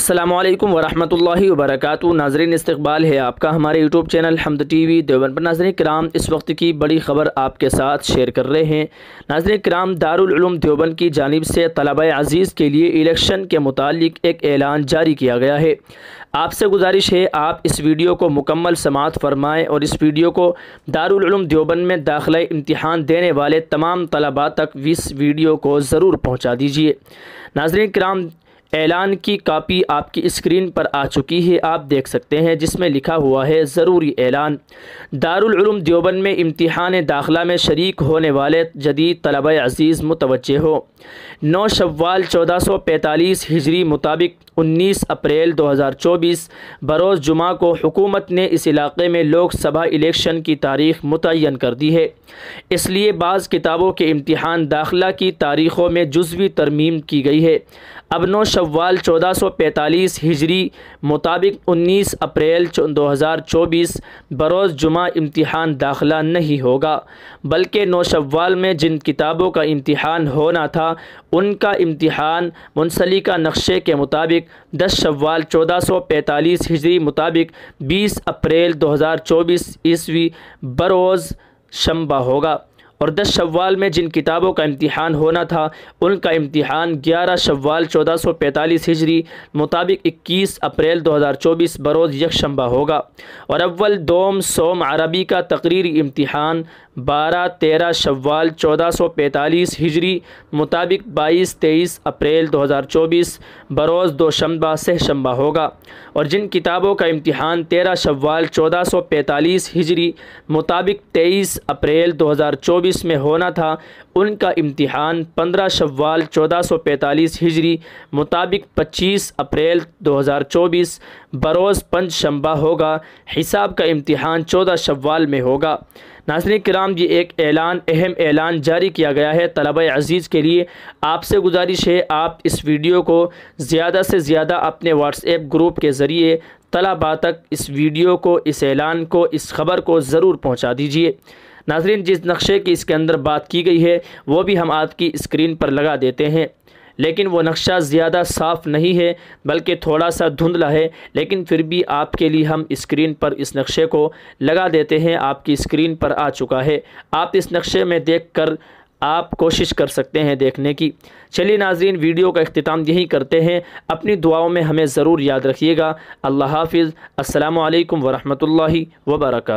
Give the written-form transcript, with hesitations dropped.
अस्सलामुअलैकुम वरहमतुल्लाहि वबरकातुहू। नाज़रीन, इस्तक़बाल है आपका हमारे यूट्यूब चैनल हमद टीवी देवबंद पर। नाज़रीन किराम, इस वक्त की बड़ी ख़बर आपके साथ शेयर कर रहे हैं। नाज़रीन किराम, दारुल उलूम देवबंद की जानिब से तलबा अज़ीज़ के लिए इलेक्शन के मुतालिक एक ऐलान जारी किया गया है। आपसे गुजारिश है आप इस वीडियो को मुकम्मल समाअत फरमाएँ और इस वीडियो को दारुल उलूम देवबंद में दाखिला इम्तिहान देने वाले तमाम तलबा तक इस वीडियो को ज़रूर पहुँचा दीजिए। नाज़रीन किराम, ऐलान की कापी आपकी स्क्रीन पर आ चुकी है, आप देख सकते हैं, जिसमें लिखा हुआ है ज़रूरी ऐलान। दारुल उलूम देवबंद में इम्तिहान दाखिला में शरीक होने वाले जदीद तलबा अज़ीज़ मुतवज्जे हो। 9 शव्वाल 1445 हिजरी मुताबिक 19 अप्रैल 2024 बरोज़ जुमा को हुकूमत ने इस इलाक़े में लोकसभा इलेक्शन की तारीख़ मुतय्यन कर दी है। इसलिए बाज़ किताबों के इम्तिहान दाखिला की तारीख़ों में जुज़वी तरमीम की गई है। अब 9 शव्वाल 1445 हिजरी मुताबिक 19 अप्रैल 2024 बरोज़ जुमा इम्तिहान दाखिला नहीं होगा, बल्कि 9 शव्वाल में जिन किताबों का इम्तिहान होना था उनका इम्तिहान मुंसलिका नक्शे के मुताबिक 10 शव्वाल 1445 हिजरी मुताबिक 20 अप्रैल 2024 ईस्वी बरोज़ शंबा होगा। और 10 शव्वाल में जिन किताबों का इम्तिहान होना था उनका इम्तिहान 11 शव्वाल 1445 हिजरी मुताबिक 21 अप्रैल 2024 बरोज़ यकशंबा होगा। और अव्वल दोम सोम अरबी का तकरीरी इम्तिहान 12-13 शव्वाल 1445 हिजरी मुताबिक 22-23 अप्रैल 2024 बरोज़ दोशंबा सहशंबा होगा। और जिन किताबों का इम्तिहान 13 शव्वाल 1445 हिजरी मुताबिक 23 अप्रैल 2024 में होना था उनका इम्तिहान 15 शव्वाल 1445 हिजरी मुताबिक 25 अप्रैल 2024 बरोज़ पंजशंबा होगा। हिसाब का इम्तिहान 14 शव्वाल में होगा। नाज़रीन किराम, ये एक अहम ऐलान जारी किया गया है तलबा अज़ीज़ के लिए। आपसे गुजारिश है आप इस वीडियो को ज़्यादा से ज़्यादा अपने व्हाट्सएप ग्रुप के ज़रिए तलबा तक इस वीडियो को, इस ऐलान को, इस ख़बर को ज़रूर पहुँचा दीजिए। नाज़रीन, जिस नक्शे की इसके अंदर बात की गई है वो भी हम आपकी स्क्रीन पर लगा देते हैं, लेकिन वो नक्शा ज़्यादा साफ़ नहीं है बल्कि थोड़ा सा धुंधला है, लेकिन फिर भी आपके लिए हम स्क्रीन पर इस नक्शे को लगा देते हैं। आपकी स्क्रीन पर आ चुका है, आप इस नक्शे में देखकर आप कोशिश कर सकते हैं देखने की। चलिए नाज़रीन, वीडियो का इख्तिताम यही करते हैं। अपनी दुआओं में हमें ज़रूर याद रखिएगा। अल्लाह हाफ़िज़। अस्सलामु अलैकुम वरहमतुल्लाहि वबरकातुहू।